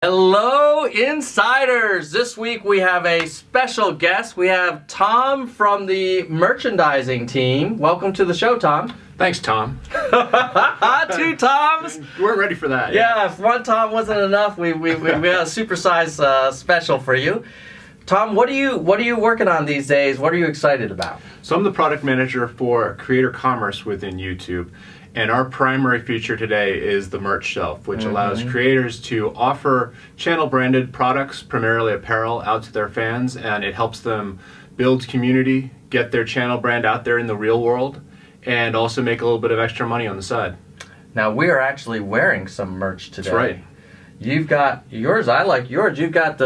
Hello, Insiders! This week we have a special guest. We have Tom from the merchandising team. Welcome to the show, Tom. Thanks, Tom. Two Toms! We weren't ready for that. Yeah, if one Tom wasn't enough, we had a supersized special for you. Tom, what are you working on these days? What are you excited about? So I'm the product manager for creator commerce within YouTube. And our primary feature today is the merch shelf, which allows creators to offer channel-branded products, primarily apparel, out to their fans, and it helps them build community, get their channel brand out there in the real world, and also make a little bit of extra money on the side. Now, we are actually wearing some merch today. That's right. You've got yours. I like yours. You've got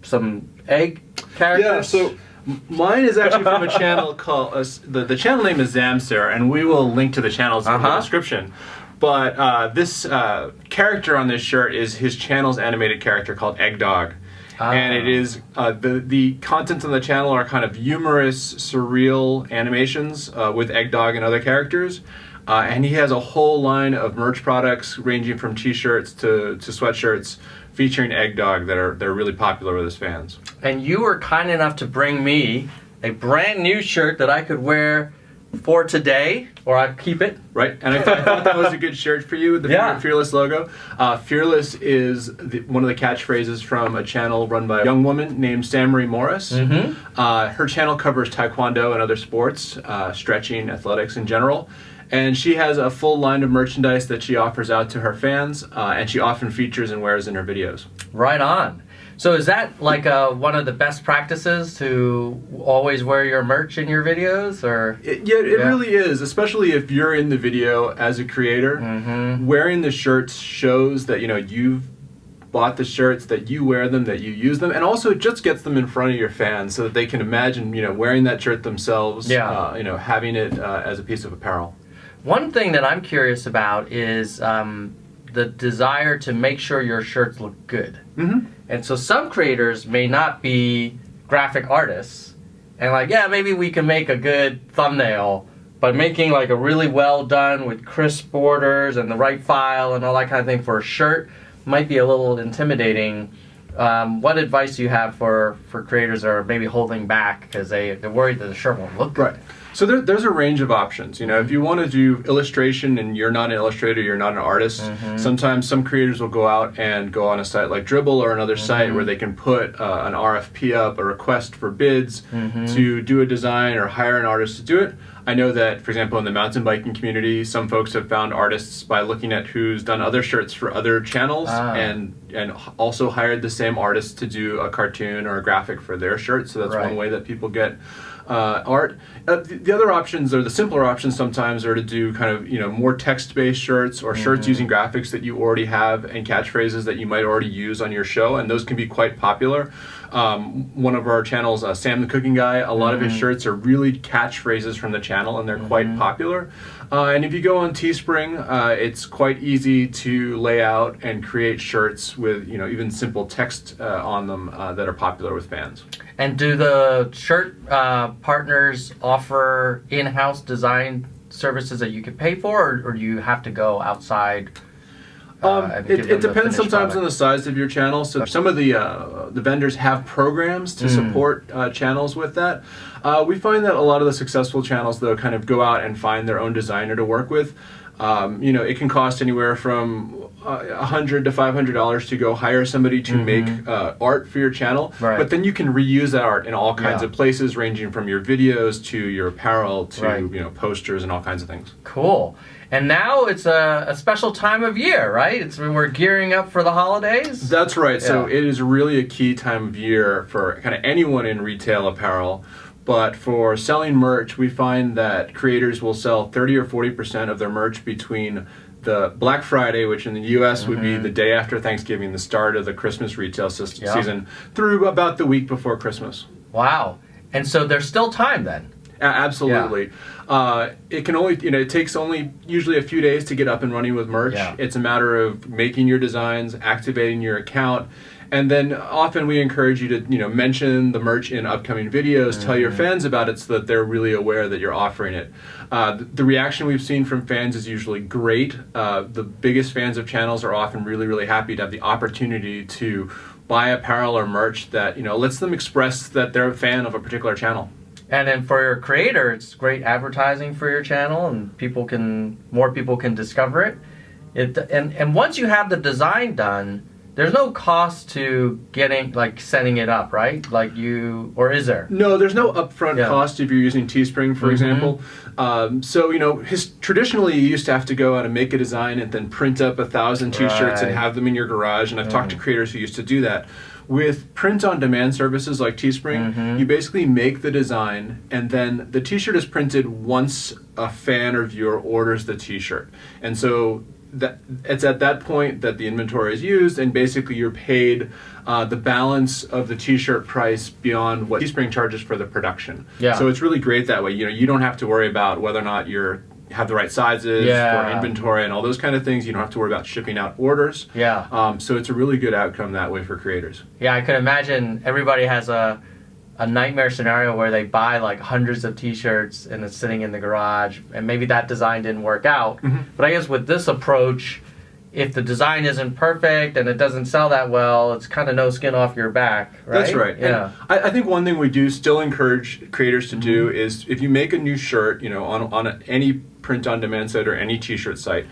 some egg characters. Yeah, so mine is actually from a channel called, the channel name is Zamsire, and we will link to the channels in the description. But this character on this shirt is his channel's animated character called Egg Dog. And it is, the contents on the channel are kind of humorous, surreal animations with Egg Dog and other characters. And he has a whole line of merch products ranging from t-shirts to sweatshirts featuring Egg Dog they're really popular with his fans. And you were kind enough to bring me a brand new shirt that I could wear for today, or I'd keep it. Right, and I thought that was a good shirt for you, the Fearless logo. Fearless is one of the catchphrases from a channel run by a young woman named Samery Moras. Her channel covers taekwondo and other sports, stretching, athletics in general. And she has a full line of merchandise that she offers out to her fans, and she often features and wears in her videos. Right on. So is that like one of the best practices to always wear your merch in your videos, or? It really is, especially if you're in the video as a creator. Wearing the shirts shows that you've bought the shirts, that you wear them, that you use them, and also it just gets them in front of your fans so that they can imagine wearing that shirt themselves. Having it as a piece of apparel. One thing that I'm curious about is the desire to make sure your shirts look good. And so some creators may not be graphic artists, and maybe we can make a good thumbnail, but making like a really well done with crisp borders and the right file and all that kind of thing for a shirt might be a little intimidating. What advice do you have for creators that are maybe holding back because they're worried that the shirt won't look good? Right. So there's a range of options. If you want to do illustration and you're not an illustrator, you're not an artist, sometimes some creators will go out and go on a site like Dribble or another site where they can put an RFP up, a request for bids to do a design or hire an artist to do it. I know that, for example, in the mountain biking community, some folks have found artists by looking at who's done other shirts for other channels and also hired the same artist to do a cartoon or a graphic for their shirt. So that's one way that people get art. The other options, or the simpler options sometimes, are to do kind of more text-based shirts or shirts using graphics that you already have and catchphrases that you might already use on your show, and those can be quite popular. One of our channels, Sam the Cooking Guy, a lot of his shirts are really catchphrases from the channel, and they're quite popular. And if you go on Teespring, it's quite easy to lay out and create shirts with even simple text on them that are popular with fans. And do the shirt partners offer in-house design services that you can pay for, or do you have to go outside? It depends sometimes on the size of your channel. So some of the vendors have programs to support channels with that. We find that a lot of the successful channels, though, kind of go out and find their own designer to work with. It can cost anywhere from $100 to $500 to go hire somebody to make art for your channel. But then you can reuse that art in all kinds of places, ranging from your videos to your apparel to posters and all kinds of things. Cool. And now it's a special time of year, right? We're gearing up for the holidays. That's right. Yeah. So it is really a key time of year for kind of anyone in retail apparel. But for selling merch, we find that creators will sell 30 or 40% of their merch between the Black Friday, which in the U.S. would be the day after Thanksgiving, the start of the Christmas retail season, through about the week before Christmas. Wow. And so there's still time then? Absolutely. It can only, it takes only usually a few days to get up and running with merch. Yeah. It's a matter of making your designs, activating your account, and then often we encourage you to, mention the merch in upcoming videos, tell your fans about it so that they're really aware that you're offering it. The reaction we've seen from fans is usually great. The biggest fans of channels are often really, really happy to have the opportunity to buy apparel or merch that, lets them express that they're a fan of a particular channel. And then for your creator, it's great advertising for your channel, and more people can discover it. And once you have the design done, there's no cost to setting it up, right? Or is there? No, there's no upfront cost if you're using Teespring, for example. Traditionally you used to have to go out and make a design and then print up 1,000 t-shirts and have them in your garage, and I've talked to creators who used to do that. With print-on-demand services like Teespring, you basically make the design, and then the t-shirt is printed once a fan or viewer orders the t-shirt. And so it's at that point that the inventory is used, and basically you're paid the balance of the t-shirt price beyond what Teespring charges for the production. Yeah. So it's really great that way. You don't have to worry about whether or not you have the right sizes for inventory and all those kind of things. You don't have to worry about shipping out orders. Yeah. So it's a really good outcome that way for creators. Yeah, I can imagine everybody has a nightmare scenario where they buy hundreds of t-shirts and it's sitting in the garage, and maybe that design didn't work out. But I guess with this approach, if the design isn't perfect and it doesn't sell that well, it's kind of no skin off your back, right? That's right. Yeah. And I think one thing we do still encourage creators to do is, if you make a new shirt, on any print-on-demand site or any t-shirt site,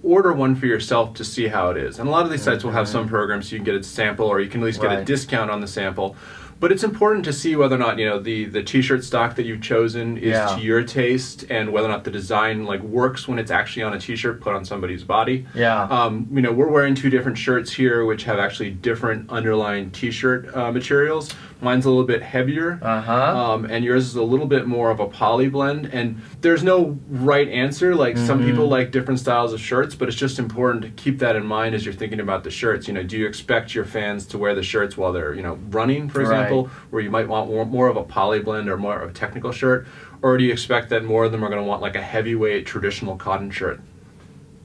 order one for yourself to see how it is. And a lot of these sites will have some programs so you can get a sample, or you can at least get a discount on the sample. But it's important to see whether or not the t-shirt stock that you've chosen is to your taste, and whether or not the design works when it's actually on a t-shirt put on somebody's body. Yeah. We're wearing 2 different shirts here, which have actually different underlying t-shirt materials. Mine's a little bit heavier, and yours is a little bit more of a poly blend. And there's no right answer. Some people like different styles of shirts, but it's just important to keep that in mind as you're thinking about the shirts. Do you expect your fans to wear the shirts while they're running, for example, where you might want more of a poly blend or more of a technical shirt, or do you expect that more of them are going to want a heavyweight traditional cotton shirt?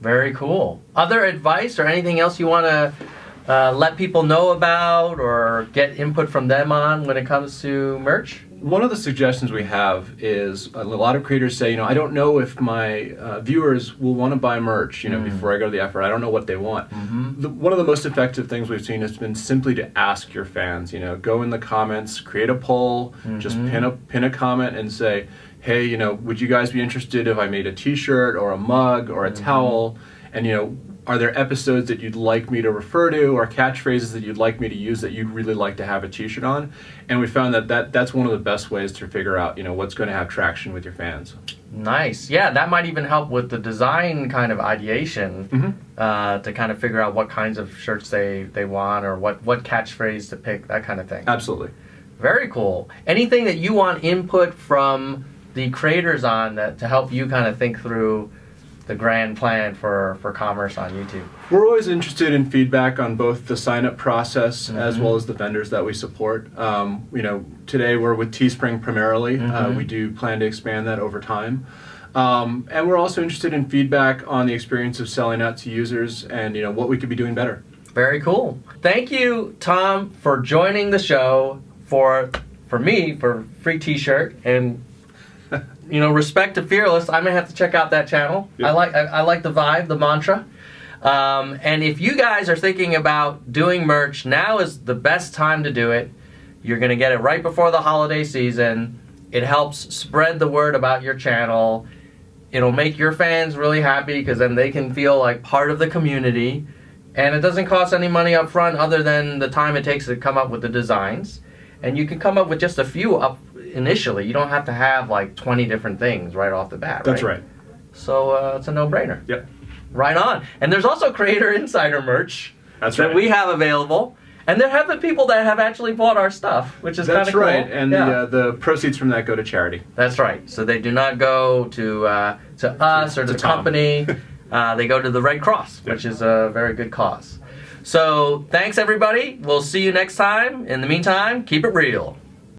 Very cool. Other advice or anything else you want to let people know about or get input from them on when it comes to merch? One of the suggestions we have is, a lot of creators say, I don't know if my viewers will want to buy merch, before I go to the effort. I don't know what they want. One of the most effective things we've seen has been simply to ask your fans, go in the comments, create a poll, just pin a comment and say, hey, would you guys be interested if I made a t-shirt or a mug or a towel? And, are there episodes that you'd like me to refer to, or catchphrases that you'd like me to use that you'd really like to have a t-shirt on? And we found that's one of the best ways to figure out, what's going to have traction with your fans. Nice. Yeah, that might even help with the design kind of ideation, to kind of figure out what kinds of shirts they want, or what catchphrase to pick, that kind of thing. Absolutely. Very cool. Anything that you want input from the creators on that to help you kind of think through the grand plan for commerce on YouTube? We're always interested in feedback on both the sign-up process as well as the vendors that we support. Today we're with Teespring primarily. We do plan to expand that over time. And we're also interested in feedback on the experience of selling out to users, and what we could be doing better. Very cool. Thank you, Tom, for joining the show for me for free t-shirt. And respect to Fearless. I may have to check out that channel. Yep. I like the vibe, the mantra. And if you guys are thinking about doing merch, now is the best time to do it. You're going to get it right before the holiday season. It helps spread the word about your channel. It'll make your fans really happy, because then they can feel like part of the community. And it doesn't cost any money up front other than the time it takes to come up with the designs. And you can come up with just a few up initially. You don't have to have 20 different things right off the bat. That's right. So it's a no-brainer. Yep. Right on. And there's also Creator Insider merch that we have available. And there have been people that have actually bought our stuff, which is kind of cool. That's right. And the proceeds from that go to charity. That's right. So they do not go to us or to the company. They go to the Red Cross, which is a very good cause. So thanks, everybody. We'll see you next time. In the meantime, keep it real.